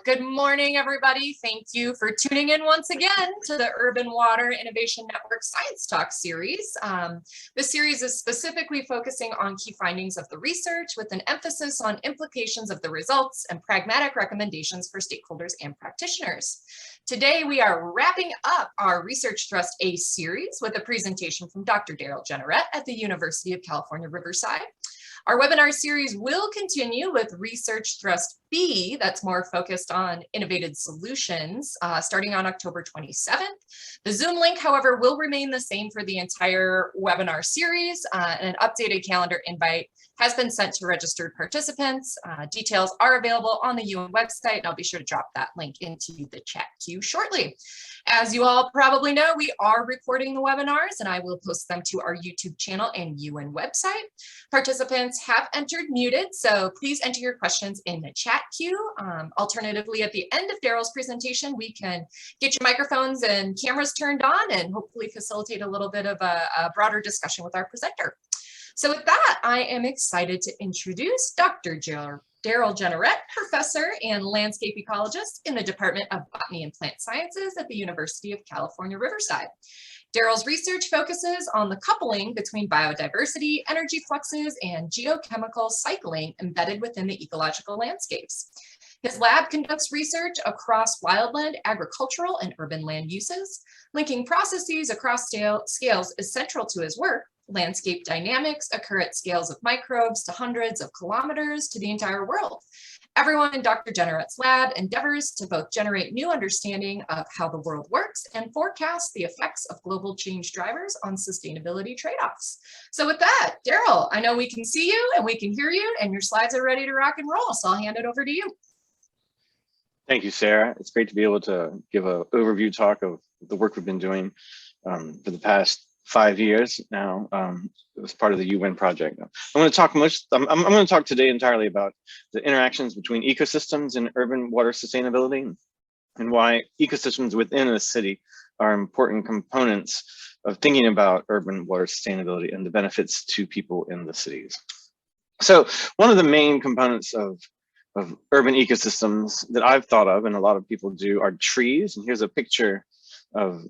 Good morning, everybody. Thank you for tuning in once again to the Urban Water Innovation Network Science Talk series. This series is specifically focusing on key findings of the research with an emphasis on implications of the results and pragmatic recommendations for stakeholders and practitioners. Today, we are wrapping up our Research Thrust A series with a presentation from Dr. Darrel Jenerette at the University of California Riverside. Our webinar series will continue with Research Thrust B, that's more focused on innovative solutions, starting on October 27th. The Zoom link, however, will remain the same for the entire webinar series, and an updated calendar invite has been sent to registered participants. Details are available on the UN website, and I'll be sure to drop that link into the chat queue shortly. As you all probably know, we are recording the webinars, and I will post them to our YouTube channel and UN website. Participants have entered muted, so please enter your questions in the chat queue. Alternatively, at the end of Darrel's presentation, we can get your microphones and cameras turned on and hopefully facilitate a little bit of a broader discussion with our presenter. So with that, I am excited to introduce Dr. Darrel Jenerette, Professor and Landscape Ecologist in the Department of Botany and Plant Sciences at the University of California Riverside. Darrel's research focuses on the coupling between biodiversity, energy fluxes, and geochemical cycling embedded within the ecological landscapes. His lab conducts research across wildland, agricultural, and urban land uses. Linking processes across scales is central to his work. Landscape dynamics occur at scales of microbes to hundreds of kilometers to the entire world. Everyone in Dr. Jenerette's lab endeavors to both generate new understanding of how the world works and forecast the effects of global change drivers on sustainability trade-offs. So with that, Darrel, I know we can see you and we can hear you, and your slides are ready to rock and roll, so I'll hand it over to you. Thank you, Sarah. It's great to be able to give an overview talk of the work we've been doing for the past 5 years now. It was part of the UN project. I'm going to talk I'm going to talk today entirely about the interactions between ecosystems and urban water sustainability, and why ecosystems within a city are important components of thinking about urban water sustainability and the benefits to people in the cities. So one of the main components of urban ecosystems that I've thought of, and a lot of people do, are trees. And here's a picture of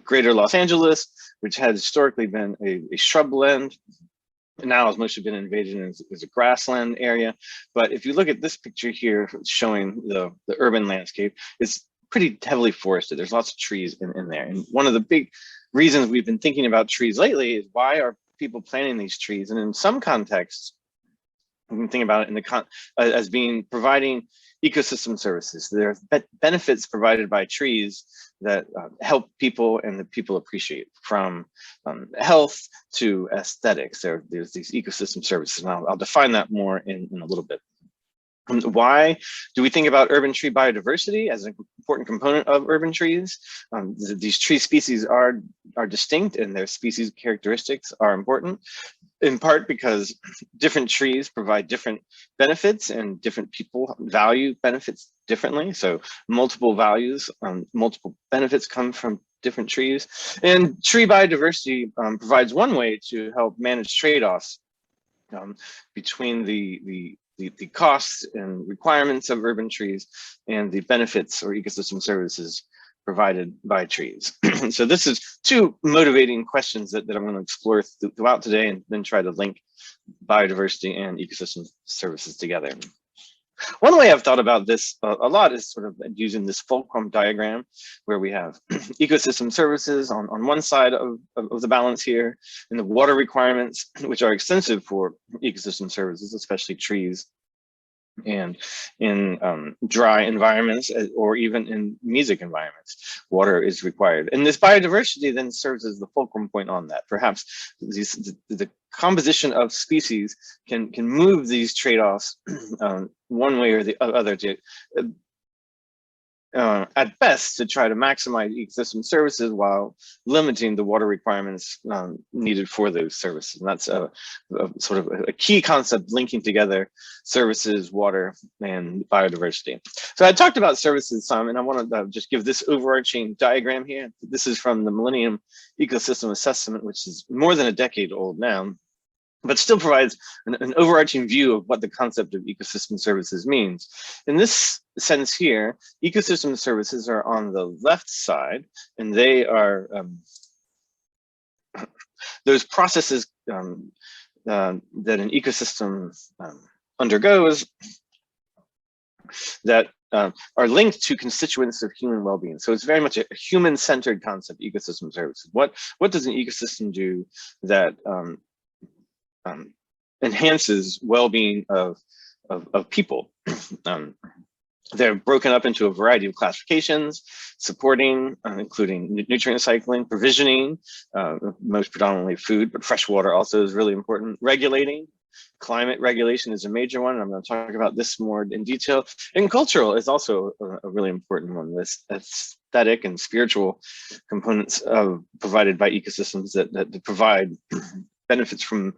greater Los Angeles, which had historically been a shrubland. Now has mostly been invaded as a grassland area. But if you look at this picture here showing the urban landscape, it's pretty heavily forested. There's lots of trees in there. And one of the big reasons we've been thinking about trees lately is, why are people planting these trees? And in some contexts, we can think about it as providing ecosystem services. There are benefits provided by trees that help people and that people appreciate, from health to aesthetics. There's these ecosystem services, and I'll define that more in a little bit. Why do we think about urban tree biodiversity as an important component of urban trees? These tree species are distinct, and their species characteristics are important, in part because different trees provide different benefits and different people value benefits differently. So multiple values, multiple benefits come from different trees. And tree biodiversity provides one way to help manage trade-offs between the costs and requirements of urban trees and the benefits or ecosystem services provided by trees. So this is two motivating questions that I'm going to explore throughout today, and then try to link biodiversity and ecosystem services together. One way I've thought about this a lot is sort of using this fulcrum diagram, where we have ecosystem services on one side of the balance here, and the water requirements, which are extensive for ecosystem services, especially trees, and in dry environments, or even in mesic environments, water is required. And this biodiversity then serves as the fulcrum point on that. Perhaps the composition of species can move these trade-offs one way or the other to at best to try to maximize ecosystem services while limiting the water requirements needed for those services. And that's a sort of a key concept linking together services, water, and biodiversity. So I talked about services some, and I want to just give this overarching diagram here. This is from the Millennium Ecosystem Assessment, which is more than a decade old now. but still provides an overarching view of what the concept of ecosystem services means. In this sense here, ecosystem services are on the left side, and they are those processes that an ecosystem undergoes that are linked to constituents of human well-being. So it's very much a human-centered concept, ecosystem services. What does an ecosystem do that enhances well-being of people? They're broken up into a variety of classifications, supporting, including nutrient cycling, provisioning, most predominantly food, but fresh water also is really important. Regulating, climate regulation is a major one. I'm going to talk about this more in detail. And cultural is also a really important one. This aesthetic and spiritual components provided by ecosystems that provide benefits from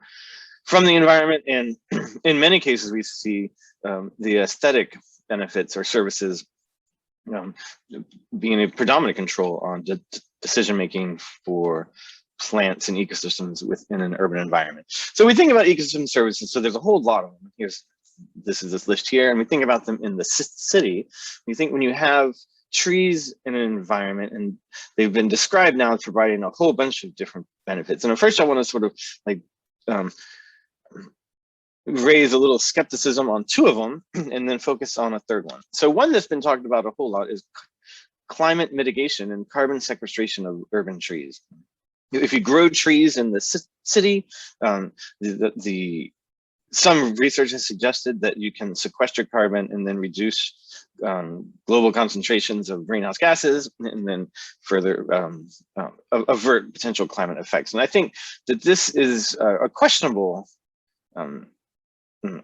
the environment. And in many cases, we see the aesthetic benefits or services being a predominant control on decision-making for plants and ecosystems within an urban environment. So we think about ecosystem services, so there's a whole lot of them. This is this list here, and we think about them in the city. We think when you have trees in an environment, and they've been described now as providing a whole bunch of different benefits. And at first I want to sort of like raise a little skepticism on two of them and then focus on a third one. So one that's been talked about a whole lot is climate mitigation and carbon sequestration of urban trees. If you grow trees in the city, some research has suggested that you can sequester carbon and then reduce global concentrations of greenhouse gases, and then further avert potential climate effects. And I think that this is a questionable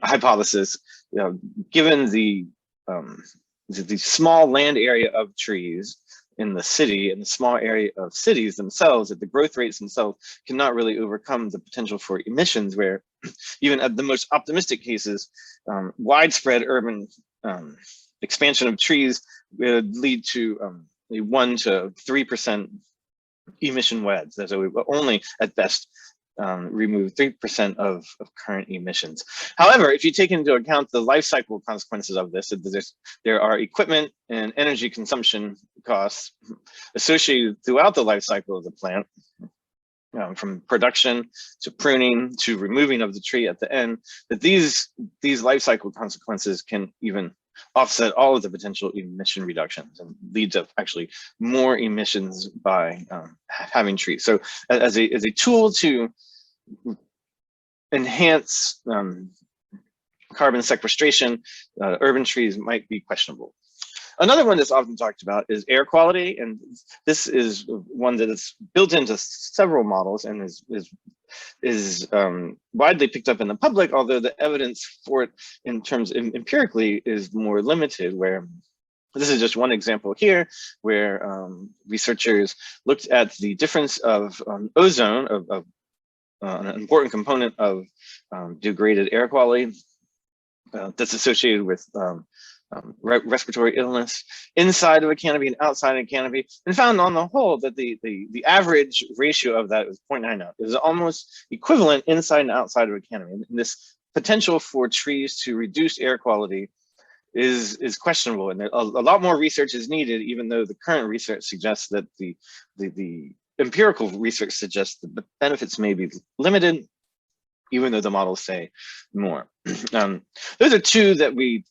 hypothesis, given the small land area of trees in the city and the small area of cities themselves, that the growth rates themselves cannot really overcome the potential for emissions, where even at the most optimistic cases, widespread urban expansion of trees would lead to a 1 to 3% emission wedge. So we will only at best remove 3% of current emissions. However, if you take into account the life cycle consequences of this, there are equipment and energy consumption costs associated throughout the life cycle of the plant, from production to pruning to removing of the tree at the end, that these life cycle consequences can even offset all of the potential emission reductions and lead to actually more emissions by having trees. So as a tool to enhance carbon sequestration, urban trees might be questionable. Another one that's often talked about is air quality, and this is one that is built into several models and is widely picked up in the public, although the evidence for it in terms of empirically is more limited, where this is just one example here, where researchers looked at the difference of ozone, of an important component of degraded air quality that's associated with respiratory illness inside of a canopy and outside of a canopy, and found on the whole that the average ratio of that was 0.90. It was almost equivalent inside and outside of a canopy. And this potential for trees to reduce air quality is questionable, and a lot more research is needed, even though the current research suggests that the empirical research suggests that the benefits may be limited, even though the models say more. Those are two that we've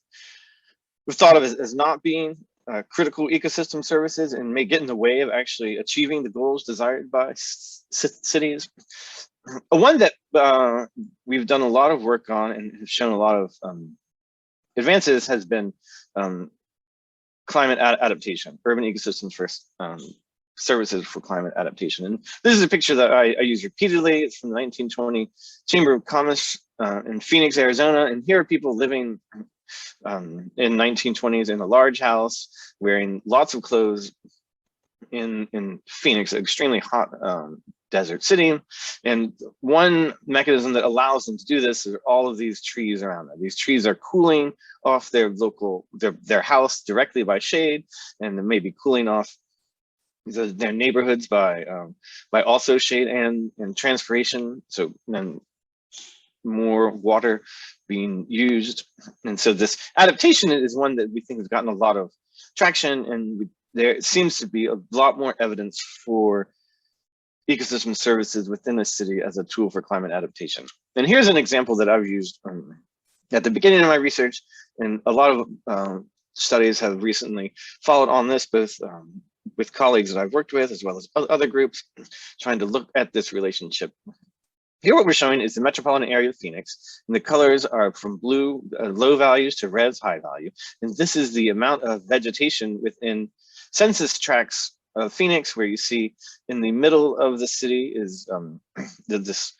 thought of as not being critical ecosystem services and may get in the way of actually achieving the goals desired by cities. One that we've done a lot of work on and have shown a lot of advances has been climate adaptation, urban ecosystems for services for climate adaptation. And this is a picture that I use repeatedly. It's from the 1920 Chamber of Commerce in Phoenix, Arizona. And here are people living in 1920s in a large house, wearing lots of clothes in Phoenix, an extremely hot desert city. And one mechanism that allows them to do this is all of these trees around them. These trees are cooling off their house directly by shade, and they may be cooling off their neighborhoods by also shade and transpiration. So then more water being used. And so this adaptation is one that we think has gotten a lot of traction, and there seems to be a lot more evidence for ecosystem services within a city as a tool for climate adaptation. And here's an example that I've used at the beginning of my research, and a lot of studies have recently followed on this, both with colleagues that I've worked with, as well as other groups, trying to look at this relationship. Here what we're showing is the metropolitan area of Phoenix, and the colors are from blue, low values, to red's high value. And this is the amount of vegetation within census tracts of Phoenix, where you see in the middle of the city is this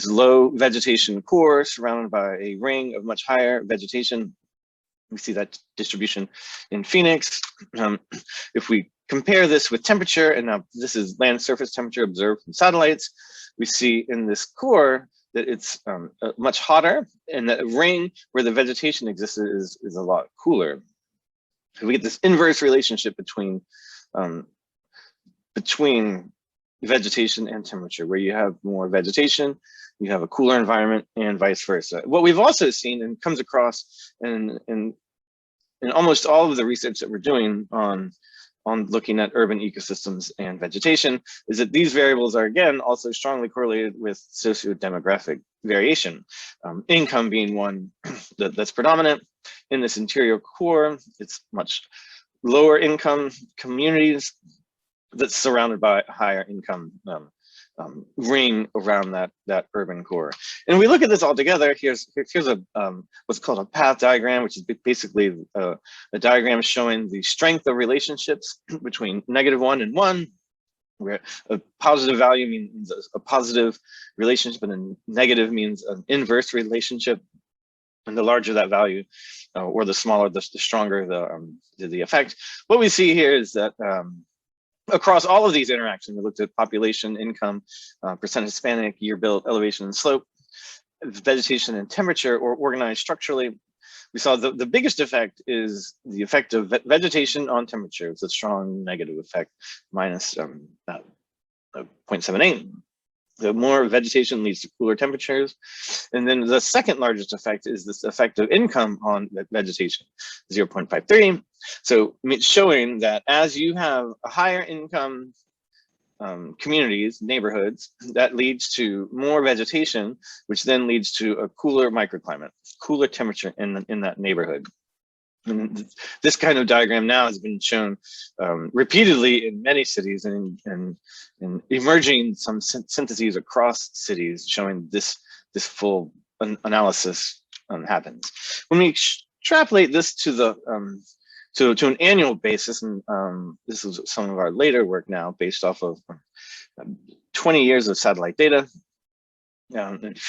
low vegetation core surrounded by a ring of much higher vegetation. We see that distribution in Phoenix. If we compare this with temperature, and now this is land surface temperature observed from satellites, we see in this core that it's much hotter, and that ring where the vegetation existed is a lot cooler. So we get this inverse relationship between vegetation and temperature, where you have more vegetation, you have a cooler environment, and vice versa. What we've also seen, and comes across in almost all of the research that we're doing on looking at urban ecosystems and vegetation, is that these variables are, again, also strongly correlated with socio-demographic variation. Income being one that's predominant in this interior core. It's much lower income communities that's surrounded by a higher income ring around that urban core. And we look at this all together. Here's a what's called a path diagram, which is basically a diagram showing the strength of relationships between -1 and 1, where a positive value means a positive relationship, and a negative means an inverse relationship. And the larger that value, or the smaller, the stronger the effect. What we see here is that across all of these interactions, we looked at population, income, percent Hispanic, year built, elevation and slope, vegetation and temperature, or organized structurally. We saw the biggest effect is the effect of vegetation on temperature. It's a strong negative effect, minus 0.78. The more vegetation leads to cooler temperatures. And then the second largest effect is this effect of income on vegetation, 0.53. So showing that as you have a higher income communities, neighborhoods, that leads to more vegetation, which then leads to a cooler microclimate, cooler temperature in that neighborhood. And this kind of diagram now has been shown repeatedly in many cities, and emerging some syntheses across cities showing this full analysis happens. When we extrapolate this to the to an annual basis, and this is some of our later work now based off of 20 years of satellite data, and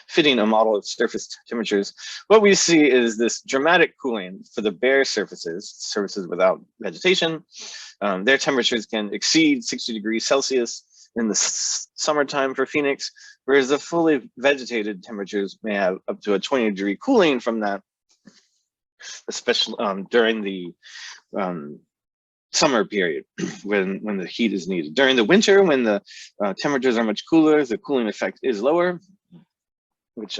fitting a model of surface temperatures, what we see is this dramatic cooling for the bare surfaces without vegetation. Their temperatures can exceed 60 degrees Celsius in the summertime for Phoenix, whereas the fully vegetated temperatures may have up to a 20-degree cooling from that, especially during the summer period when the heat is needed. During the winter, when the temperatures are much cooler, the cooling effect is lower, which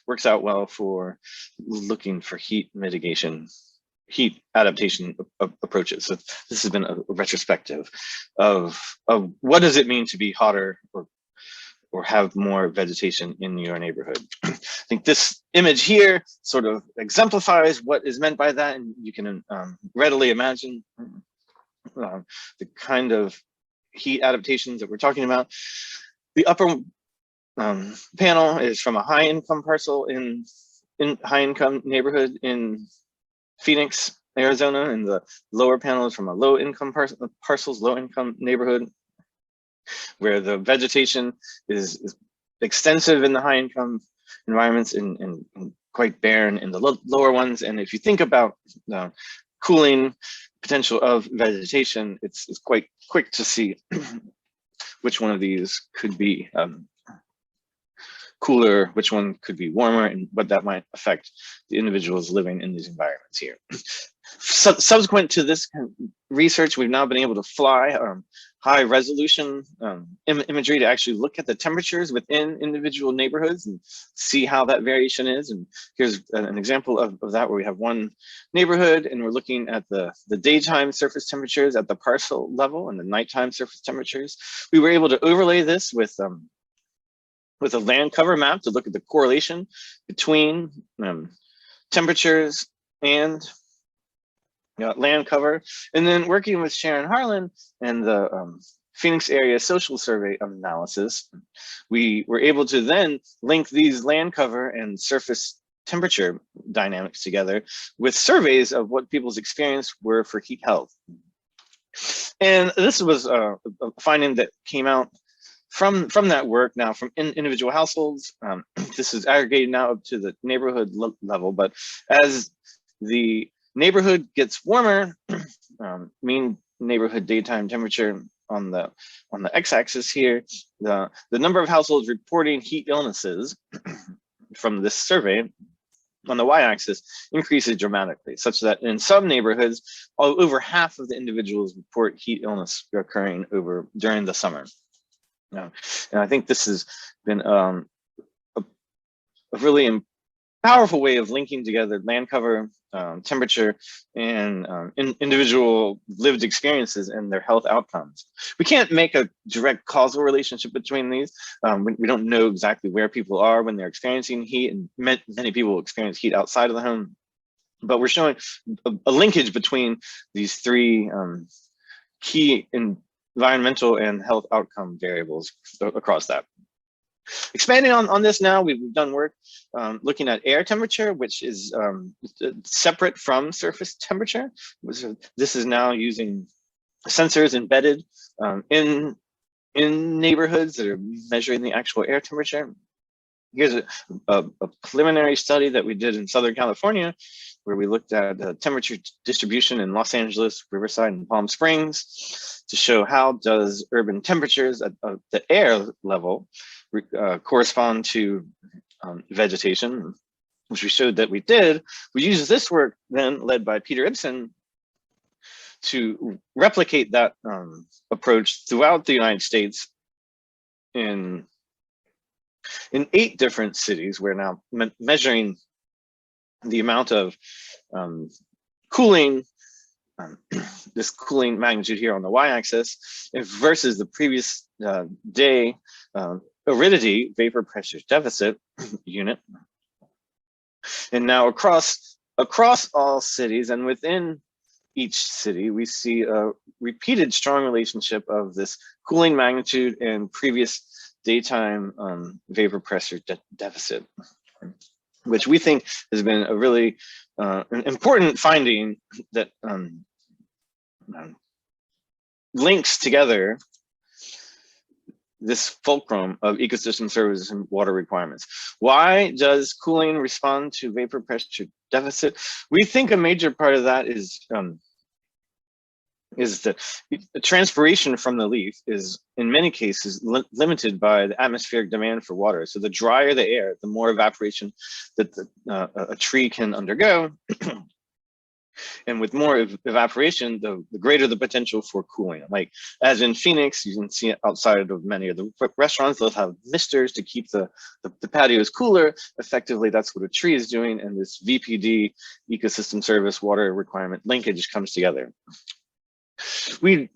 works out well for looking for heat mitigation, heat adaptation approaches. So this has been a retrospective of what does it mean to be hotter or have more vegetation in your neighborhood. I think this image here sort of exemplifies what is meant by that, and you can readily imagine the kind of heat adaptations that we're talking about. The upper panel is from a high-income parcel in high-income neighborhood in Phoenix, Arizona, and the lower panel is from a low-income low-income neighborhood, where the vegetation is extensive in the high-income environments and quite barren in the lower ones. And if you think about the cooling potential of vegetation, it's quite quick to see which one of these could be cooler, which one could be warmer, and what that might affect the individuals living in these environments here. Subsequent to this research, we've now been able to fly high resolution imagery to actually look at the temperatures within individual neighborhoods and see how that variation is. And here's an example of that, where we have one neighborhood and we're looking at the daytime surface temperatures at the parcel level and the nighttime surface temperatures. We were able to overlay this with a land cover map to look at the correlation between temperatures and land cover, and then working with Sharon Harlan and the Phoenix Area Social Survey analysis, we were able to then link these land cover and surface temperature dynamics together with surveys of what people's experience were for heat health. And this was a finding that came out from that work now from individual households. This is aggregated now up to the neighborhood level, but as the neighborhood gets warmer, mean neighborhood daytime temperature on the x-axis here, the number of households reporting heat illnesses from this survey on the y-axis increases dramatically, such that in some neighborhoods, over half of the individuals report heat illness occurring during the summer. And I think this has been a really powerful way of linking together land cover, temperature, and individual lived experiences and their health outcomes. We can't make a direct causal relationship between these. We don't know exactly where people are when they're experiencing heat, and many people experience heat outside of the home. But we're showing a linkage between these three key environmental and health outcome variables across that. Expanding on this now, we've done work looking at air temperature, which is separate from surface temperature. This is now using sensors embedded in neighborhoods that are measuring the actual air temperature. Here's a preliminary study that we did in Southern California, where we looked at temperature distribution in Los Angeles, Riverside, and Palm Springs to show how does urban temperatures at the air level correspond to vegetation, which we showed that we did. We used this work then led by Peter Ibsen to replicate that approach throughout the United States in 8 different cities. We're now measuring the amount of cooling, this cooling magnitude here on the y-axis versus the previous day aridity, vapor pressure deficit unit. And now across all cities and within each city, we see a repeated strong relationship of this cooling magnitude and previous daytime vapor pressure deficit, which we think has been a really important finding that links together this fulcrum of ecosystem services and water requirements. Why does cooling respond to vapor pressure deficit? We think a major part of that is the transpiration from the leaf is in many cases limited by the atmospheric demand for water. So the drier the air, the more evaporation that a tree can undergo. And with more evaporation, the greater the potential for cooling. Like as in Phoenix, you can see it outside of many of the restaurants, they'll have misters to keep the patios cooler. Effectively, that's what a tree is doing. And this VPD, ecosystem service water requirement linkage comes together. We've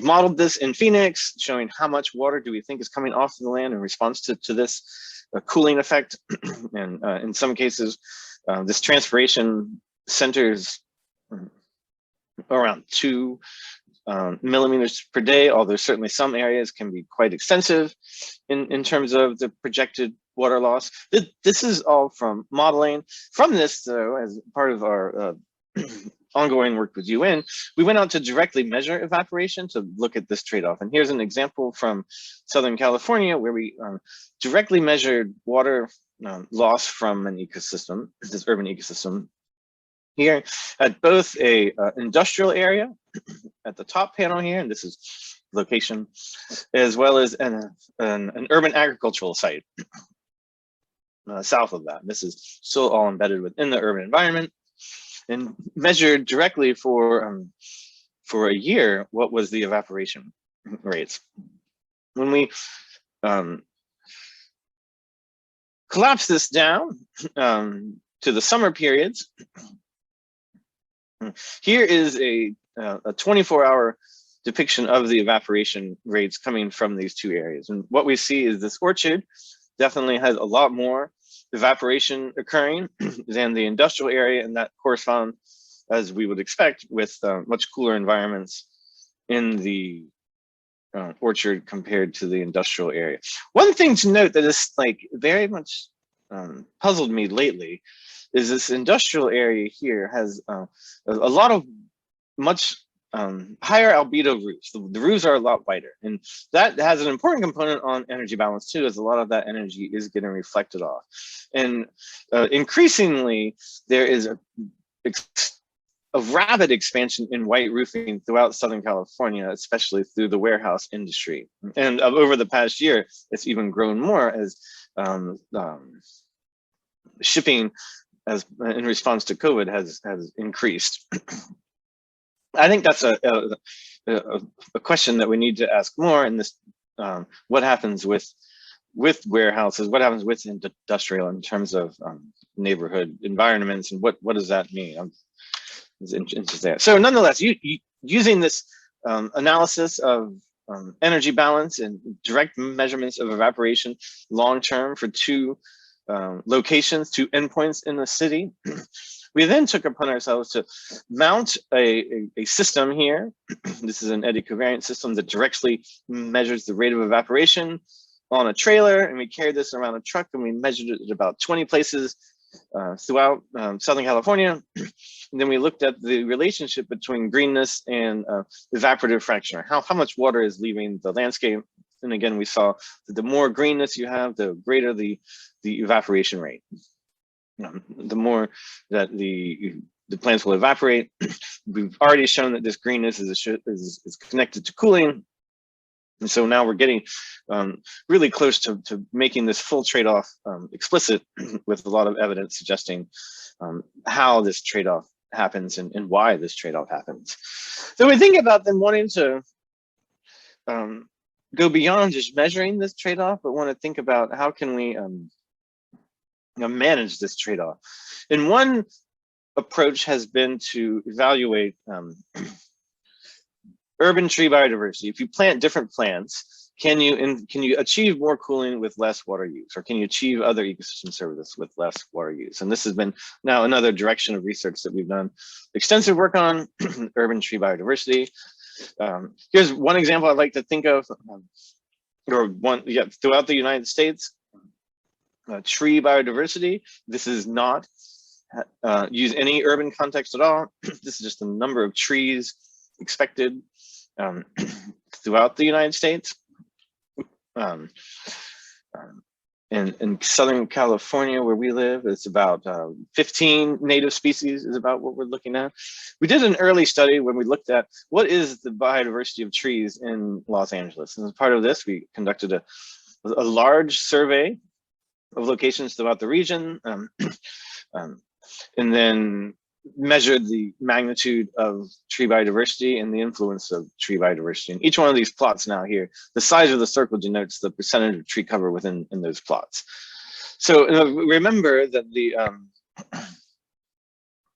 modeled this in Phoenix, showing how much water do we think is coming off the land in response to this cooling effect. And in some cases, this transpiration centers around 2 millimeters per day, although certainly some areas can be quite extensive in terms of the projected water loss. This is all from modeling. From this, though, as part of our ongoing work with UN, we went out to directly measure evaporation to look at this trade-off. And here's an example from Southern California where we directly measured water loss from an ecosystem, this urban ecosystem, here at both a industrial area at the top panel here, and this is location, as well as an urban agricultural site south of that. This is still all embedded within the urban environment, and measured directly for a year what was the evaporation. rates. When we collapse this down to the summer periods, here is a 24-hour depiction of the evaporation rates coming from these two areas. And what we see is this orchard definitely has a lot more evaporation occurring than the industrial area, and that corresponds, as we would expect, with much cooler environments in the orchard compared to the industrial area. One thing to note that is like very much puzzled me lately is this industrial area here has a lot of much higher albedo roofs. The roofs are a lot whiter, and that has an important component on energy balance too, as a lot of that energy is getting reflected off. And increasingly, there is a rapid expansion in white roofing throughout Southern California, especially through the warehouse industry. And over the past year, it's even grown more as shipping as in response to COVID has increased. I think that's a question that we need to ask more in this, what happens with warehouses, what happens with industrial in terms of neighborhood environments, and what does that mean? It's interesting. So nonetheless, using this analysis of energy balance and direct measurements of evaporation long-term for two locations, two endpoints in the city, we then took upon ourselves to mount a system here. This is an Eddy covariance system that directly measures the rate of evaporation on a trailer, and we carried this around a truck, and we measured it at about 20 places throughout Southern California. And then we looked at the relationship between greenness and evaporative fraction, or how much water is leaving the landscape. And again, we saw that the more greenness you have, the greater the evaporation rate. The more that the plants will evaporate. We've already shown that this greenness is connected to cooling. And so now we're getting really close to making this full trade-off explicit, with a lot of evidence suggesting how this trade-off happens and why this trade-off happens. So we think about them wanting to go beyond just measuring this trade-off, but want to think about how can we manage this trade-off. And one approach has been to evaluate urban tree biodiversity. If you plant different plants, can you achieve more cooling with less water use, or can you achieve other ecosystem services with less water use? And this has been now another direction of research that we've done extensive work on, urban tree biodiversity. Here's one example I'd like to think of, throughout the United States. Tree biodiversity. This is not use any urban context at all. This is just the number of trees expected throughout the United States. In Southern California, where we live, it's about 15 native species is about what we're looking at. We did an early study when we looked at what is the biodiversity of trees in Los Angeles. And as part of this, we conducted a large survey of locations throughout the region, and then measured the magnitude of tree biodiversity and the influence of tree biodiversity. And each one of these plots now here, the size of the circle denotes the percentage of tree cover within those plots. So remember that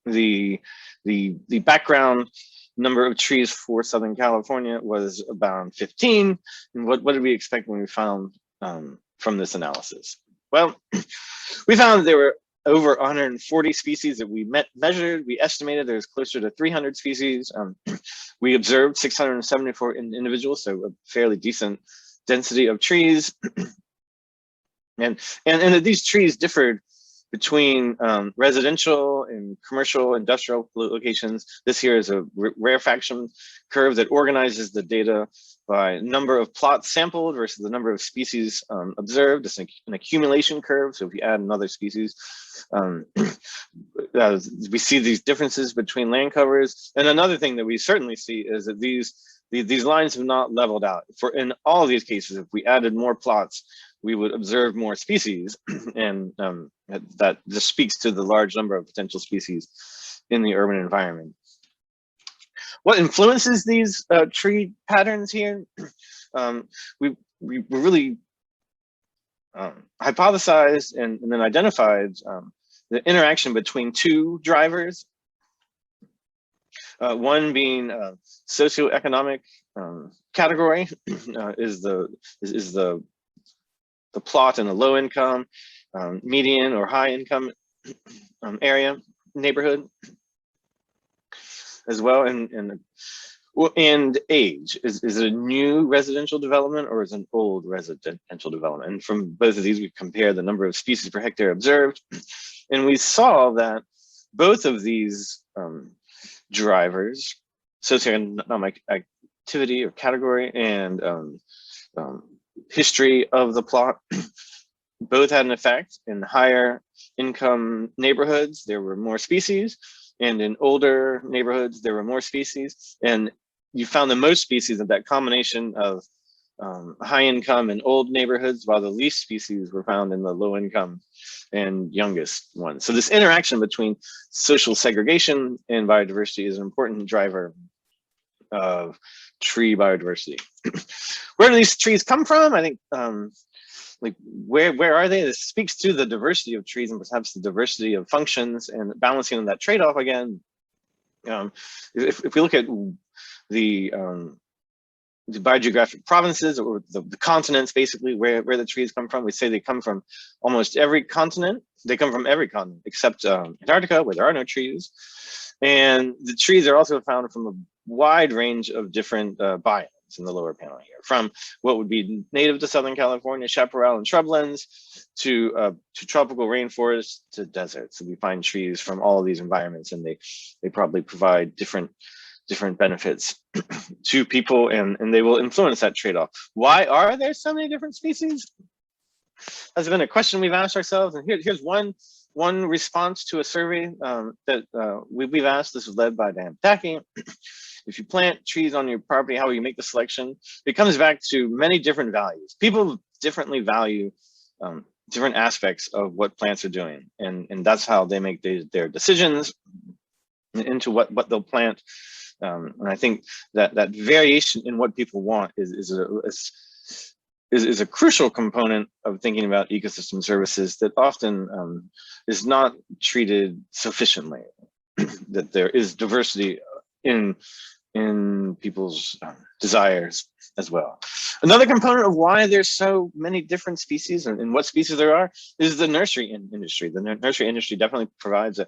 the background number of trees for Southern California was about 15. And what did we expect when we found from this analysis? Well, we found that there were over 140 species that we measured. We estimated there's closer to 300 species. We observed 674 individuals, so a fairly decent density of trees. and these trees differed between residential and commercial industrial locations. This here is a rarefaction curve that organizes the data by number of plots sampled versus the number of species observed. It's an accumulation curve. So if you add another species, we see these differences between land covers. And another thing that we certainly see is that these lines have not leveled out. In all of these cases, if we added more plots, we would observe more species, and that just speaks to the large number of potential species in the urban environment. What influences these tree patterns here? We really hypothesized and then identified the interaction between two drivers. One being socioeconomic category is the plot in the low income, median or high income area neighborhood as well, and age. Is it a new residential development or is it an old residential development? And from both of these, we compare the number of species per hectare observed, and we saw that both of these drivers, socioeconomic activity or category and history of the plot, both had an effect. In higher income neighborhoods, there were more species, and in older neighborhoods, there were more species. And you found the most species of that combination of high income and old neighborhoods, while the least species were found in the low income and youngest ones. So this interaction between social segregation and biodiversity is an important driver of tree biodiversity. Where do these trees come from? I think like where are they? This speaks to the diversity of trees and perhaps the diversity of functions and balancing that trade-off again. If we look at the biogeographic provinces or the continents, basically where the trees come from, we say they come from almost every continent. They come from every continent except Antarctica, where there are no trees. And the trees are also found from a wide range of different biomes in the lower panel here, from what would be native to Southern California, chaparral and shrublands, to tropical rainforests to deserts. So we find trees from all of these environments, and they probably provide different benefits to people, and they will influence that trade-off. Why are there so many different species? Has been a question we've asked ourselves, and here's one response to a survey that we've asked. This was led by Dan Tacky. If you plant trees on your property, how will you make the selection? It comes back to many different values. People differently value different aspects of what plants are doing, and that's how they make their decisions into what they'll plant. And I think that variation in what people want is a crucial component of thinking about ecosystem services that often is not treated sufficiently. That there is diversity in people's desires as well. Another component of why there's so many different species and what species there are is the nursery industry. The nursery industry definitely provides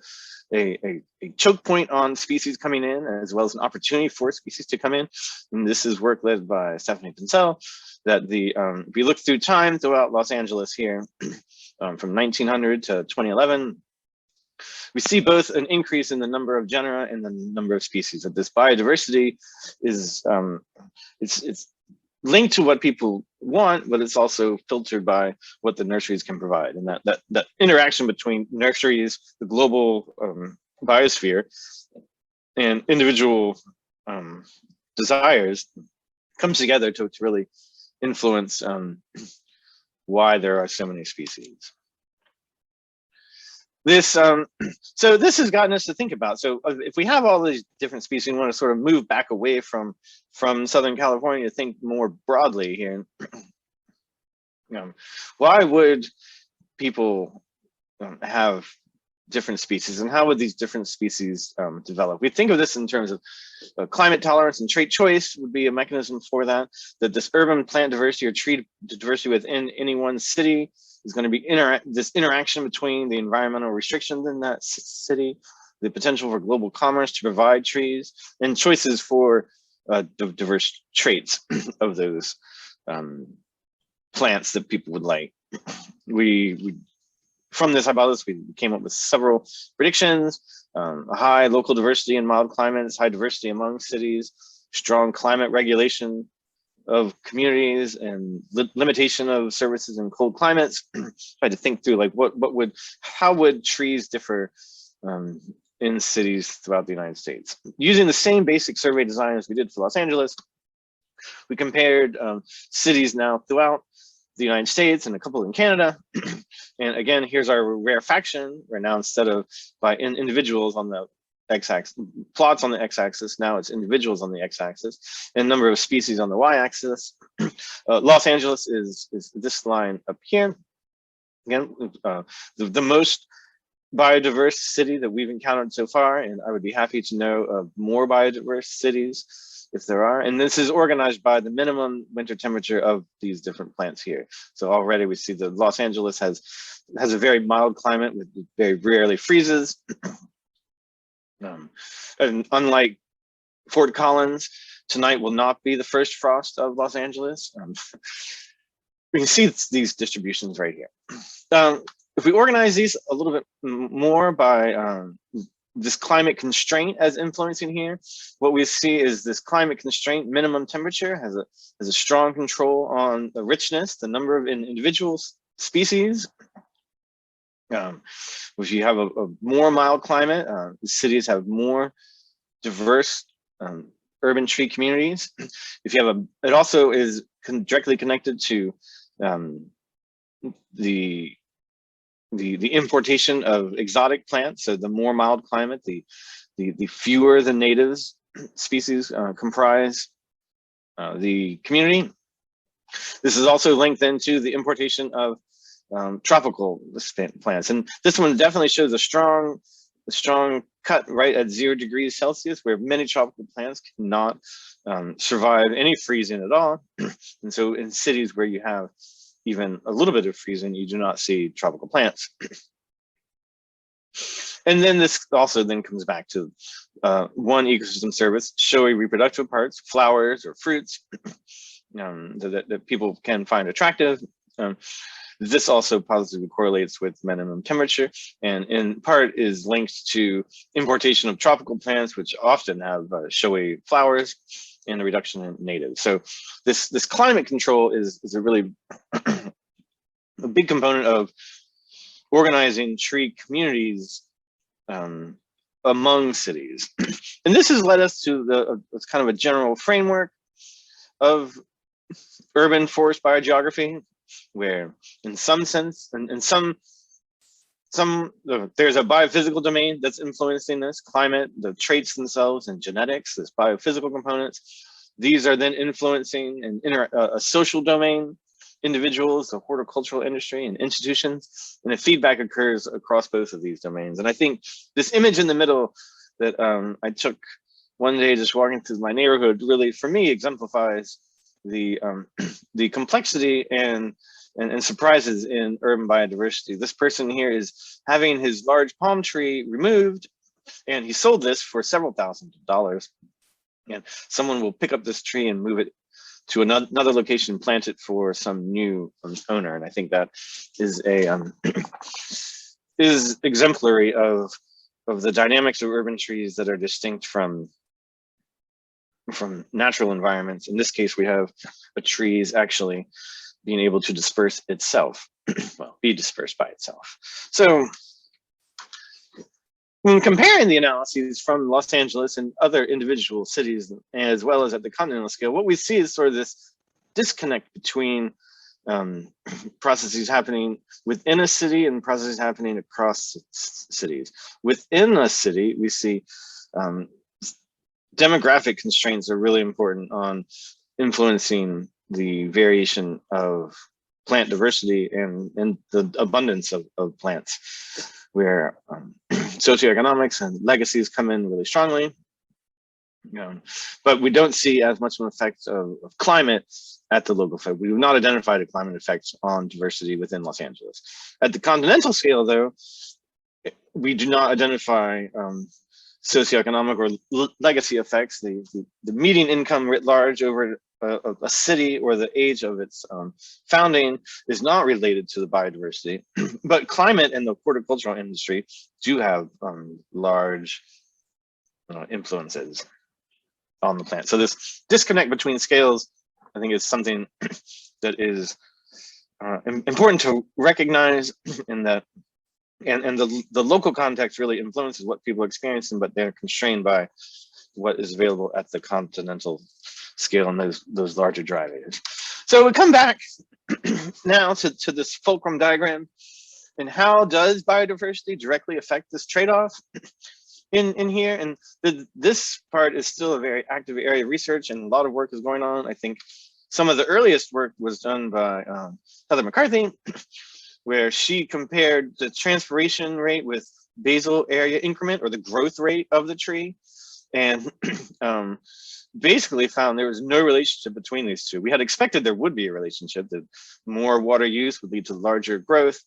a choke point on species coming in, as well as an opportunity for species to come in. And this is work led by Stephanie Pincel, that if you look through time throughout Los Angeles here, from 1900 to 2011, we see both an increase in the number of genera and the number of species. That this biodiversity is it's linked to what people want, but it's also filtered by what the nurseries can provide. And that interaction between nurseries, the global biosphere, and individual desires comes together to really influence why there are so many species. So this has gotten us to think about, so if we have all these different species, we want to sort of move back away from Southern California to think more broadly here. Why would people have different species, and how would these different species develop? We think of this in terms of climate tolerance, and trait choice would be a mechanism for that this urban plant diversity or tree diversity within any one city is going to be this interaction between the environmental restrictions in that city, the potential for global commerce to provide trees, and choices for diverse traits of those plants that people would like. From this hypothesis, we came up with several predictions: high local diversity in mild climates, high diversity among cities, strong climate regulation of communities, and limitation of services in cold climates. Tried to think through like how would trees differ in cities throughout the United States. Using the same basic survey design as we did for Los Angeles, we compared cities now throughout the United States and a couple in Canada. And again, here's our rarefaction, where now instead of by individuals on the x-axis, plots on the x-axis. Now it's individuals on the x-axis, and number of species on the y-axis. Los Angeles is this line up here. Again, the most biodiverse city that we've encountered so far, and I would be happy to know of more biodiverse cities if there are. And this is organized by the minimum winter temperature of these different plants here. So already we see that Los Angeles has a very mild climate with very rarely freezes. And unlike Fort Collins, tonight will not be the first frost of Los Angeles. We can see these distributions right here. If we organize these a little bit more by this climate constraint as influencing here, what we see is this climate constraint minimum temperature has a strong control on the richness, the number of individual species. If you have a more mild climate, cities have more diverse urban tree communities. If you have it also is directly connected to the importation of exotic plants. So the more mild climate, the fewer the natives species comprise the community. This is also linked into the importation of tropical plants, and this one definitely shows a strong cut right at 0 degrees Celsius, where many tropical plants cannot survive any freezing at all. And so in cities where you have even a little bit of freezing, you do not see tropical plants. And then this also then comes back to one ecosystem service, showy reproductive parts, flowers or fruits that people can find attractive. This also positively correlates with minimum temperature, and in part is linked to importation of tropical plants, which often have showy flowers, and the reduction in natives. So this climate control is a really a big component of organizing tree communities among cities. And this has led us to it's kind of a general framework of urban forest biogeography, where in some sense, and some there's a biophysical domain that's influencing this, climate, the traits themselves, and genetics, this biophysical components. These are then influencing a social domain, individuals, the horticultural industry, and institutions, and the feedback occurs across both of these domains. And I think this image in the middle that I took one day just walking through my neighborhood really, for me, exemplifies the complexity and surprises in urban biodiversity. This person here is having his large palm tree removed, and he sold this for several $1000s. And someone will pick up this tree and move it to another location, plant it for some new owner. And I think that is is exemplary of the dynamics of urban trees that are distinct from natural environments. In this case, we have a tree is actually being able to disperse itself, well, be dispersed by itself. So when comparing the analyses from Los Angeles and other individual cities, as well as at the continental scale, what we see is sort of this disconnect between processes happening within a city and processes happening across cities. Within a city, we see demographic constraints are really important on influencing the variation of plant diversity and the abundance of plants, where socioeconomics and legacies come in really strongly. But we don't see as much of an effect of climate at the local level. We have not identified a climate effect on diversity within Los Angeles. At the continental scale, though, we do not identify socioeconomic or legacy effects. The median income writ large over a city or the age of its founding is not related to the biodiversity, but climate and the horticultural industry do have large influences on the plant. So this disconnect between scales, I think, is something that is important to recognize, in that and the local context really influences what people are experiencing, but they're constrained by what is available at the continental scale and those larger drivers. So we come back now to this fulcrum diagram, and how does biodiversity directly affect this trade-off? in here, and this part is still a very active area of research, and a lot of work is going on. I think some of the earliest work was done by Heather McCarthy, where she compared the transpiration rate with basal area increment, or the growth rate of the tree, and basically found there was no relationship between these two. We had expected there would be a relationship, that more water use would lead to larger growth.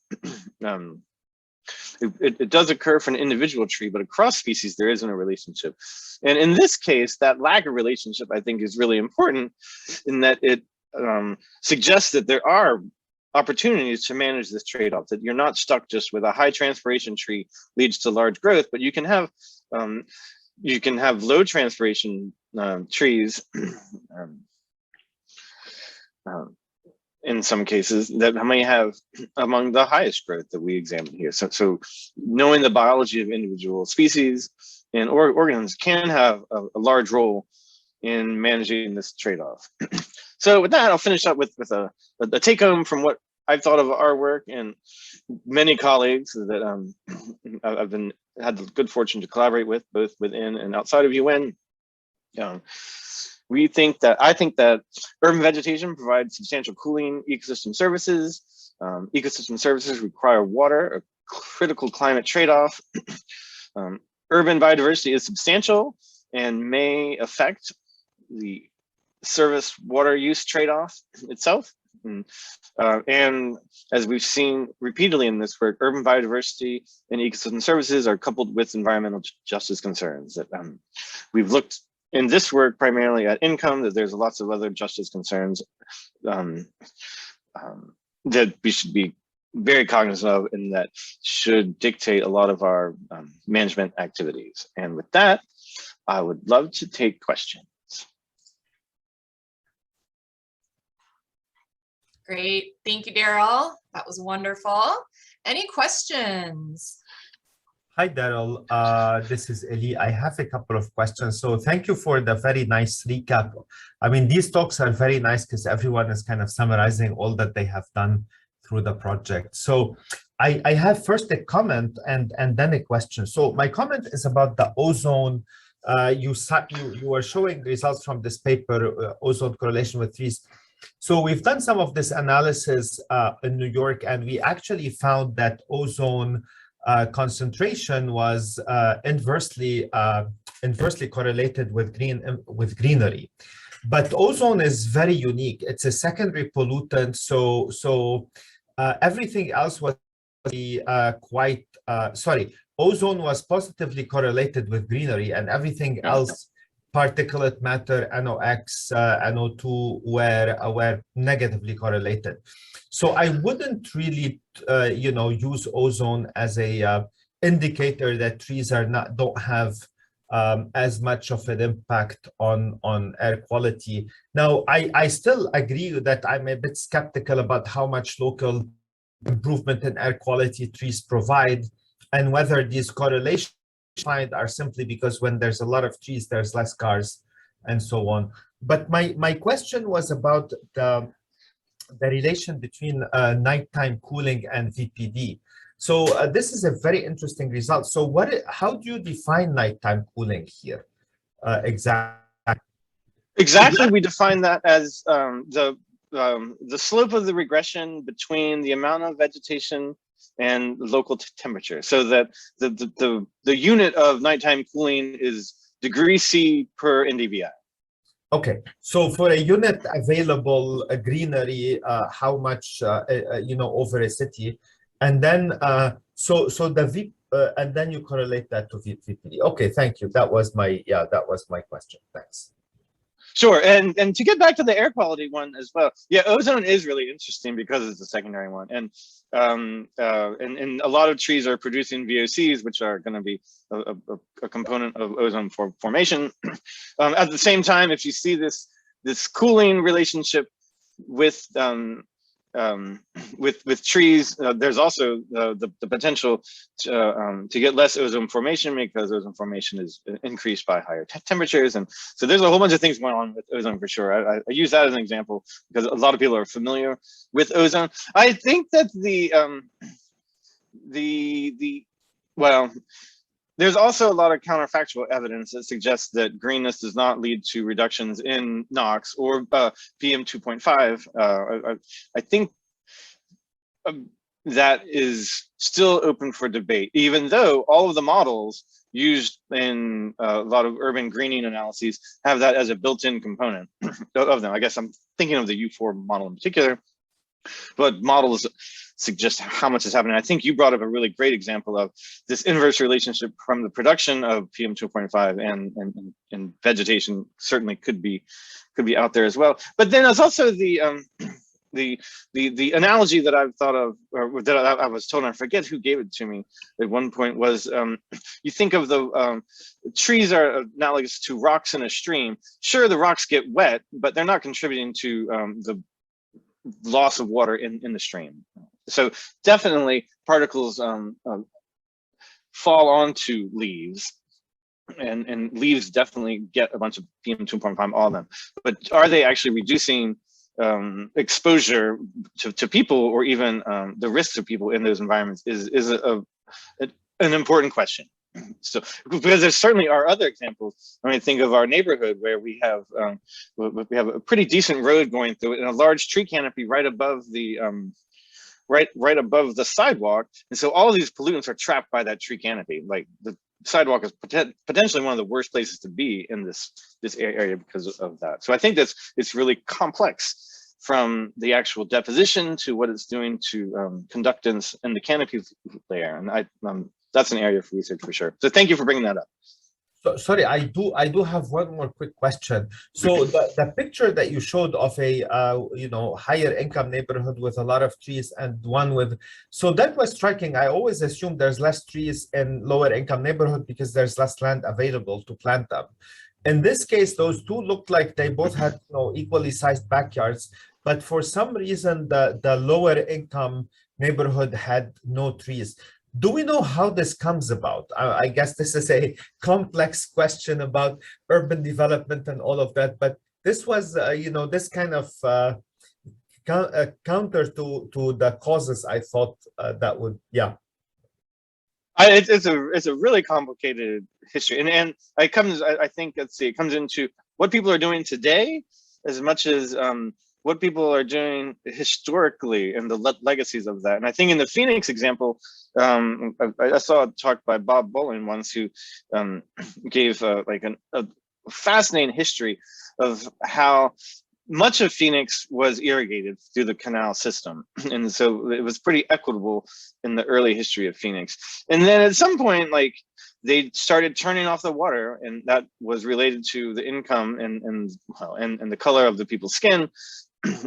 It does occur for an individual tree, but across species, there isn't a relationship. And in this case, that lack of relationship, I think, is really important, in that it suggests that there are opportunities to manage this trade-off, that you're not stuck just with a high transpiration tree leads to large growth, but you can have low transpiration trees in some cases that may have among the highest growth that we examine here. So knowing the biology of individual species and organisms can have a large role in managing this trade-off. So with that, I'll finish up with a take-home from what I've thought of our work, and many colleagues that I've had the good fortune to collaborate with, both within and outside of UN. I think that urban vegetation provides substantial cooling ecosystem services. Ecosystem services require water, a critical climate trade-off. Urban biodiversity is substantial and may affect the service water use trade-off itself. And as we've seen repeatedly in this work, urban biodiversity and ecosystem services are coupled with environmental justice concerns. That we've looked in this work primarily at income, that there's lots of other justice concerns that we should be very cognizant of, and that should dictate a lot of our management activities. And with that, I would love to take questions. Great, thank you, Darrel. That was wonderful. Any questions? Hi, Darrel. This is Eddy. I have a couple of questions. So thank you for the very nice recap. I mean, these talks are very nice because everyone is kind of summarizing all that they have done through the project. So I have first a comment and then a question. So my comment is about the ozone. You were showing results from this paper, ozone correlation with trees. So we've done some of this analysis in New York, and we actually found that ozone concentration was inversely correlated with greenery. But ozone is very unique. It's a secondary pollutant, so everything else was ozone was positively correlated with greenery, and everything else, particulate matter, NOx, NO2, were negatively correlated. So I wouldn't really, use ozone as a indicator that trees don't have as much of an impact on air quality. Now, I still agree that I'm a bit skeptical about how much local improvement in air quality trees provide, and whether these correlations are simply because when there's a lot of trees, there's less cars and so on. But my question was about the relation between nighttime cooling and VPD. So this is a very interesting result. So how do you define nighttime cooling here exactly? Exactly, we define that as the slope of the regression between the amount of vegetation and local temperature, so that the unit of nighttime cooling is degrees C per NDVI. Okay, so for a unit available greenery, how much over a city, and then and then you correlate that to VPD. Okay, thank you. That was my question. Thanks. Sure, and to get back to the air quality one as well, yeah, ozone is really interesting because it's the secondary one, and a lot of trees are producing VOCs, which are going to be a component of ozone formation. At the same time, if you see this cooling relationship with trees, there's also the potential to get less ozone formation, because ozone formation is increased by higher temperatures. And so there's a whole bunch of things going on with ozone for sure. I use that as an example because a lot of people are familiar with ozone. I think that There's also a lot of counterfactual evidence that suggests that greenness does not lead to reductions in NOx or PM 2.5. I think that is still open for debate, even though all of the models used in a lot of urban greening analyses have that as a built-in component of them. I guess I'm thinking of the U4 model in particular, but models suggest how much is happening. I think you brought up a really great example of this inverse relationship from the production of PM 2.5 and vegetation certainly could be out there as well. But then there's also the analogy that I've thought of, or that I was told, and I forget who gave it to me at one point, was you think of the trees are analogous to rocks in a stream. Sure, the rocks get wet, but they're not contributing to the loss of water in the stream. So definitely particles fall onto leaves, and leaves definitely get a bunch of PM 2.5, all of them. But are they actually reducing exposure to people, or even the risks of people in those environments is an important question. So, because there certainly are other examples. I mean, think of our neighborhood where we have a pretty decent road going through it, and a large tree canopy right above the right above the sidewalk, and so all of these pollutants are trapped by that tree canopy. Like the sidewalk is potentially one of the worst places to be in this area because of that. So I think it's really complex, from the actual deposition to what it's doing to conductance and the canopy layer, and that's an area for research for sure. So thank you for bringing that up. So, sorry, I do have one more quick question. So the picture that you showed of a higher income neighborhood with a lot of trees and one with, so that was striking. I always assume there's less trees in lower income neighborhood because there's less land available to plant them. In this case, those two looked like they both had equally sized backyards, but for some reason the lower income neighborhood had no trees. Do we know how this comes about? I guess this is a complex question about urban development and all of that, but this was, this kind of counter to the causes. I thought that would, yeah. It's a really complicated history, and it comes. I think it comes into what people are doing today as much as what people are doing historically and the legacies of that. And I think in the Phoenix example, I saw a talk by Bob Bolin once, who gave a fascinating history of how much of Phoenix was irrigated through the canal system. And so it was pretty equitable in the early history of Phoenix. And then at some point, they started turning off the water, and that was related to the income and the color of the people's skin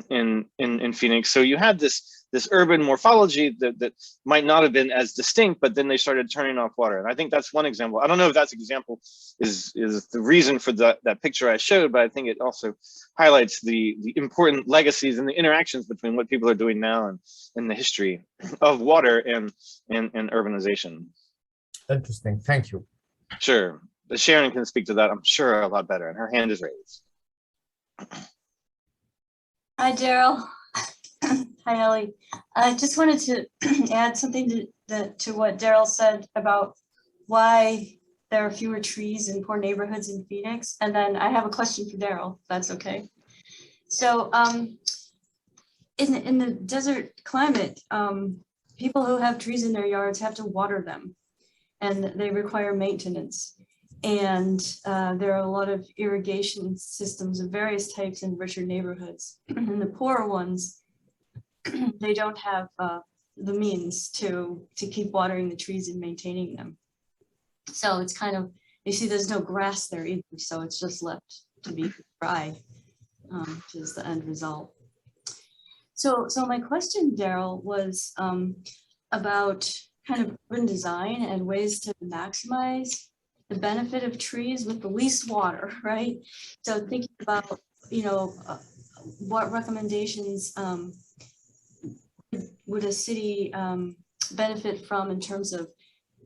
in Phoenix. So you had this urban morphology that might not have been as distinct, but then they started turning off water. And I think that's one example. I don't know if that example is the reason for that picture I showed, but I think it also highlights the important legacies and the interactions between what people are doing now and the history of water and urbanization. Interesting. Thank you. Sure. Sharon can speak to that, I'm sure, a lot better, and her hand is raised. Hi, Darrell. Hi, Ellie. I just wanted to add something to what Darrell said about why there are fewer trees in poor neighborhoods in Phoenix. And then I have a question for Darrell, if that's okay. So in the desert climate, people who have trees in their yards have to water them, and they require maintenance. And there are a lot of irrigation systems of various types in richer neighborhoods. And the poorer ones, they don't have the means to keep watering the trees and maintaining them. So it's kind of, you see there's no grass there either, so it's just left to be dry, which is the end result. So my question, Darrell, was about kind of urban design and ways to maximize the benefit of trees with the least water, right? So thinking about, what recommendations would a city benefit from in terms of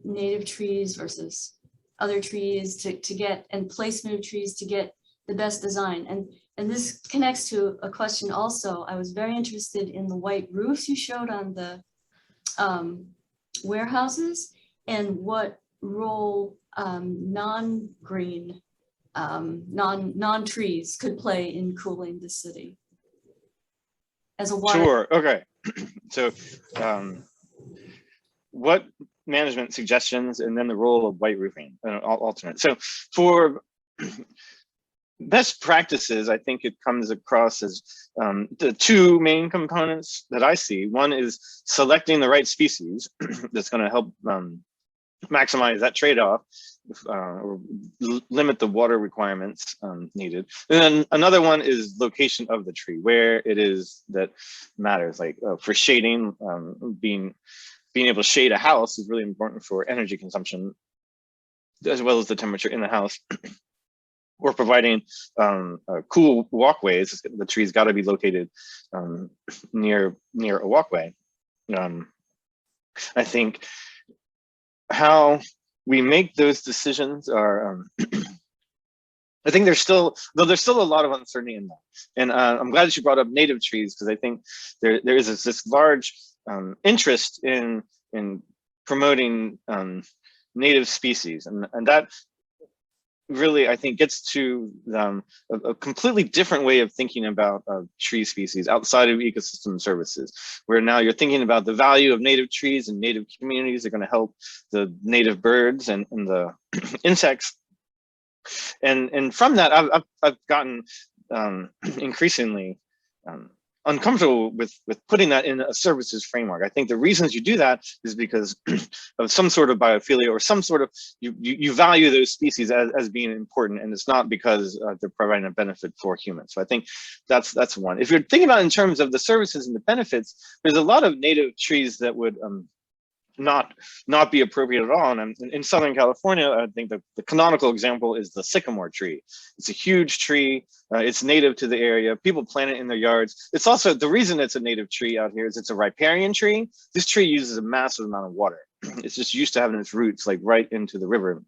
native trees versus other trees to get, and placement of trees to get the best design. And this connects to a question also. I was very interested in the white roofs you showed on the warehouses, and what role non-green, non-trees could play in cooling the city as a water? Sure. Okay. So, what management suggestions, and then the role of white roofing, alternate. So, for best practices, I think it comes across as the two main components that I see. One is selecting the right species that's going to help maximize that trade-off, or limit the water requirements needed. And then another one is location of the tree, where it is that matters. Like for shading, being able to shade a house is really important for energy consumption, as well as the temperature in the house. Or providing cool walkways. The tree's got to be located near a walkway. I think how we make those decisions are, I think there's still a lot of uncertainty in that. And I'm glad that you brought up native trees, because I think there is this large interest in promoting native species, and that really, I think, gets to a completely different way of thinking about tree species outside of ecosystem services, where now you're thinking about the value of native trees and native communities are going to help the native birds and the insects. And from that, I've gotten increasingly uncomfortable with putting that in a services framework. I think the reasons you do that is because of some sort of biophilia, or some sort of, you value those species as being important, and it's not because they're providing a benefit for humans. So I think that's one. If you're thinking about in terms of the services and the benefits, there's a lot of native trees that would not be appropriate at all. And in Southern California, I think the canonical example is the sycamore tree. It's a huge tree. It's native to the area. People plant it in their yards. It's also, the reason it's a native tree out here is it's a riparian tree. This tree uses a massive amount of water. It's just used to having its roots like right into the river.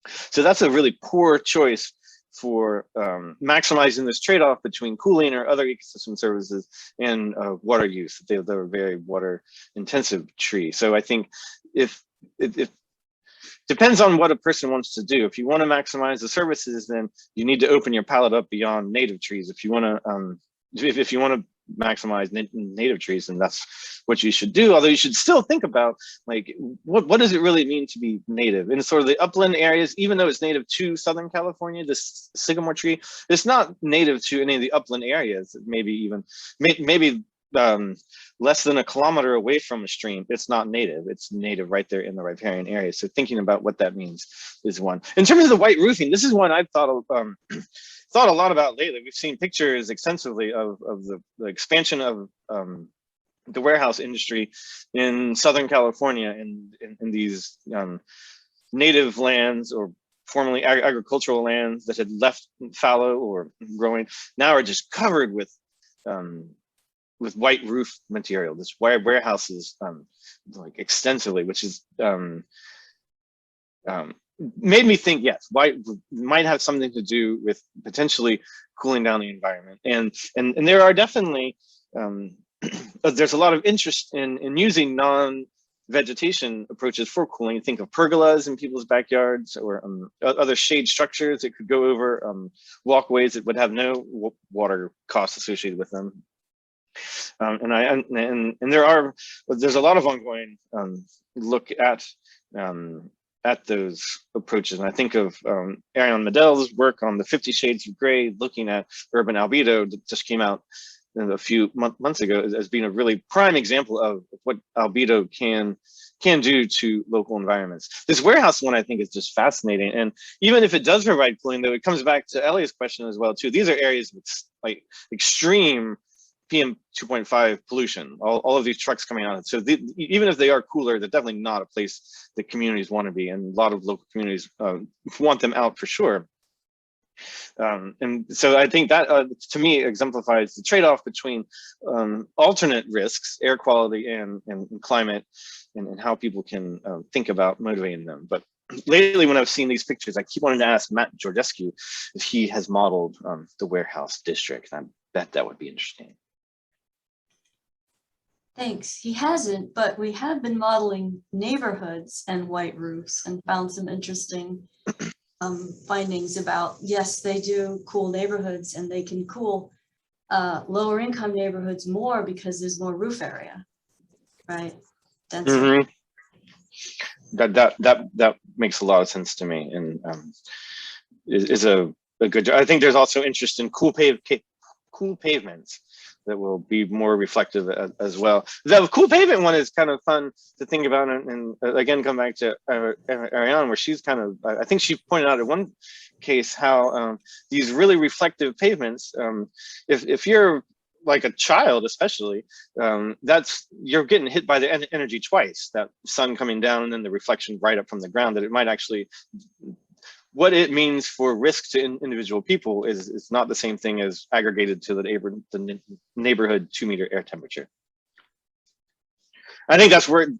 So that's a really poor choice for maximizing this trade-off between cooling or other ecosystem services and water use. They're a very water intensive tree. So I think if it depends on what a person wants to do. If you want to maximize the services, then you need to open your palette up beyond native trees. If you want to maximize native trees, and that's what you should do. Although you should still think about, like, what does it really mean to be native in sort of the upland areas? Even though it's native to Southern California, this sycamore tree, it's not native to any of the upland areas. Maybe less than a kilometer away from a stream, it's not native. It's native right there in the riparian area. So thinking about what that means is one. In terms of the white roofing, this is one I've thought a lot about lately. We've seen pictures extensively of the expansion of the warehouse industry in Southern California, in these native lands, or formerly agricultural lands that had left fallow or growing, now are just covered with white roof material. This warehouses like extensively, which is made me think, yes, white might have something to do with potentially cooling down the environment. And there are definitely, there's a lot of interest in using non-vegetation approaches for cooling. Think of pergolas in people's backyards, or other shade structures that could go over walkways that would have no water costs associated with them. There's a lot of ongoing look at those approaches. And I think of Ariane Medell's work on the 50 Shades of Gray, looking at urban albedo, that just came out a few months ago, as being a really prime example of what albedo can do to local environments. This warehouse one, I think, is just fascinating. And even if it does provide cooling, though, it comes back to Ellie's question as well, too. These are areas with like extreme PM 2.5 pollution, all of these trucks coming out. So even if they are cooler, they're definitely not a place that communities want to be, and a lot of local communities want them out for sure. And so I think that to me exemplifies the trade-off between alternate risks, air quality and climate, and how people can think about motivating them. But lately, when I've seen these pictures, I keep wanting to ask Matt Georgescu if he has modeled the warehouse district. I bet that would be interesting. Thanks. He hasn't, but we have been modeling neighborhoods and white roofs and found some interesting findings about, yes, they do cool neighborhoods and they can cool lower income neighborhoods more because there's more roof area, right? Density. That makes a lot of sense to me, and is a good. I think there's also interest in cool pavements that will be more reflective as well. The cool pavement one is kind of fun to think about, and again, come back to Ariane, where she's kind of, I think she pointed out in one case how these really reflective pavements, if you're like a child especially, you're getting hit by the energy twice, that sun coming down and then the reflection right up from the ground, that it might actually, what it means for risk to individual people is not the same thing as aggregated to the neighborhood 2-meter air temperature. I think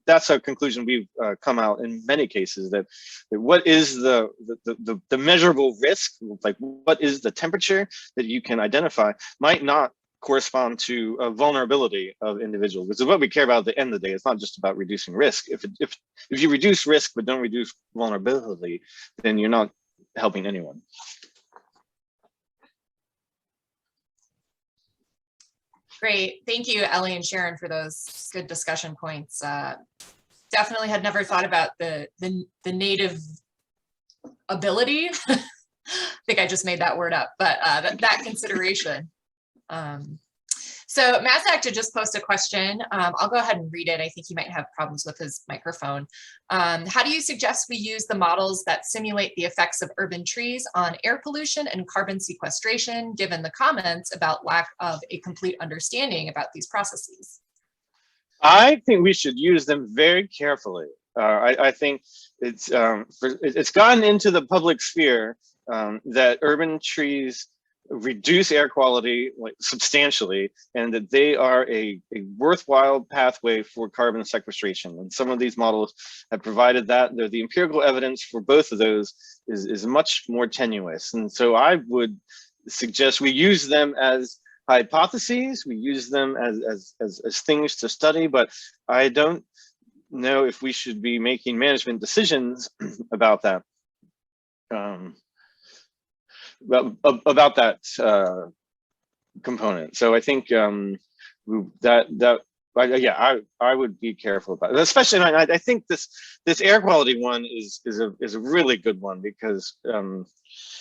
that's a conclusion we've come out in many cases, that what is the measurable risk, like what is the temperature that you can identify, might not correspond to a vulnerability of individuals, which is what we care about at the end of the day. It's not just about reducing risk. If you reduce risk but don't reduce vulnerability, then you're not helping anyone. Great. Thank you, Ellie and Sharon, for those good discussion points. Definitely had never thought about the native ability. I think I just made that word up, but that consideration. So Mazak did just post a question. I'll go ahead and read it. I think he might have problems with his microphone. How do you suggest we use the models that simulate the effects of urban trees on air pollution and carbon sequestration, given the comments about lack of a complete understanding about these processes? I think we should use them very carefully. I think it's gotten into the public sphere that urban trees reduce air quality substantially, and that they are a worthwhile pathway for carbon sequestration. And some of these models have provided that. The empirical evidence for both of those is much more tenuous. And so I would suggest we use them as hypotheses, we use them as things to study, but I don't know if we should be making management decisions about that. About that component. So I think I would be careful about it. Especially, I think this air quality one is a really good one, because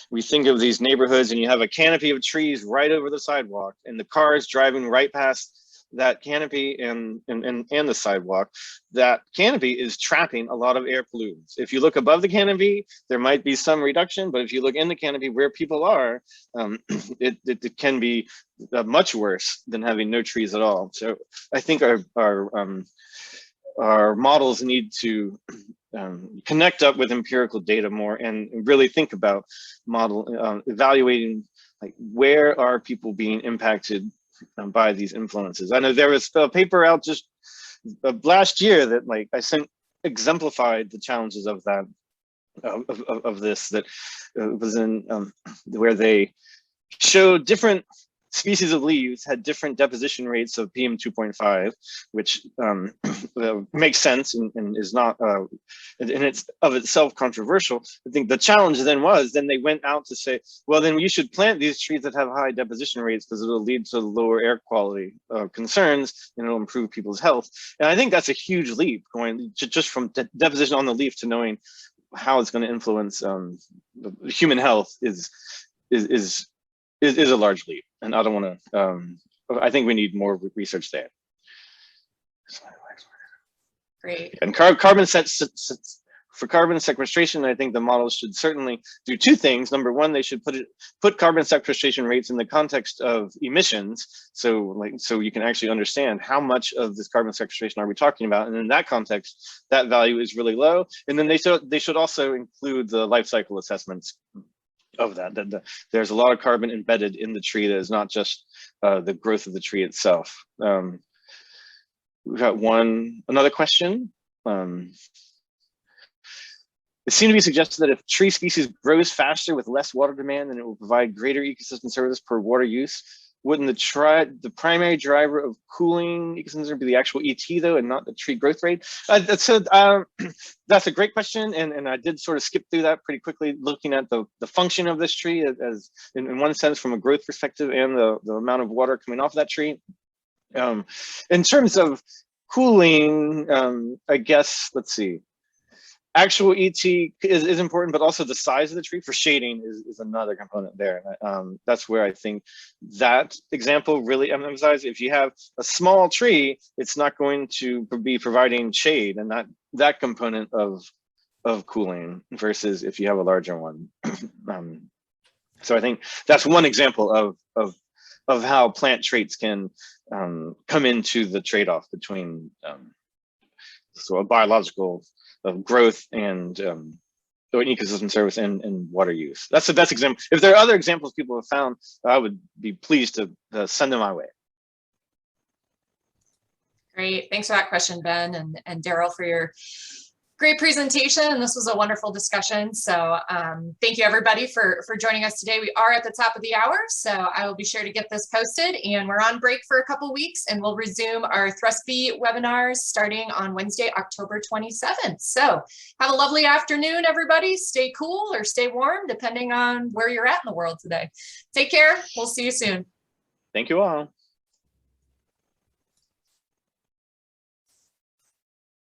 we think of these neighborhoods and you have a canopy of trees right over the sidewalk, and the cars driving right past that canopy and the sidewalk. That canopy is trapping a lot of air pollutants. If you look above the canopy, there might be some reduction, but if you look in the canopy where people are, it can be much worse than having no trees at all. So I think our models need to connect up with empirical data more, and really think about evaluating, like, where are people being impacted by these influences. I know there was a paper out just last year that, like, I think exemplified the challenges of that, of this, that was in where they showed different species of leaves had different deposition rates of PM 2.5, which makes sense and is not, and it's of itself controversial. I think the challenge then they went out to say, well, then you should plant these trees that have high deposition rates, because it'll lead to lower air quality concerns, and it'll improve people's health. And I think that's a huge leap, going just from deposition on the leaf to knowing how it's going to influence human health is a large leap. And I don't want to, I think we need more research there. Great. And for carbon sequestration, I think the models should certainly do two things. Number one, they should put carbon sequestration rates in the context of emissions. So you can actually understand how much of this carbon sequestration are we talking about. And in that context, that value is really low. And then they should also include the life cycle assessments of that there's a lot of carbon embedded in the tree that is not just the growth of the tree itself. We've got another question. It seemed to be suggested that if tree species grows faster with less water demand, then it will provide greater ecosystem service per water use. wouldn't the primary driver of cooling ecosystems be the actual ET though, and not the tree growth rate? That's a great question, and I did sort of skip through that pretty quickly, looking at the function of this tree as in one sense from a growth perspective, and the amount of water coming off that tree. In terms of cooling, I guess, let's see. Actual ET is important, but also the size of the tree for shading is another component there. That's where I think that example really emphasizes, if you have a small tree, it's not going to be providing shade, and that component of cooling, versus if you have a larger one. So I think that's one example of how plant traits can come into the trade-off between so a biological growth and an ecosystem service and water use. That's the best example. If there are other examples people have found, I would be pleased to send them my way. Great, thanks for that question, Ben, and Darrell, for your great presentation. And this was a wonderful discussion. So thank you everybody for joining us today. We are at the top of the hour, so I will be sure to get this posted, and we're on break for a couple weeks, and we'll resume our ThrustB webinars starting on Wednesday, October 27th. So have a lovely afternoon, everybody. Stay cool or stay warm, depending on where you're at in the world today. Take care. We'll see you soon. Thank you all.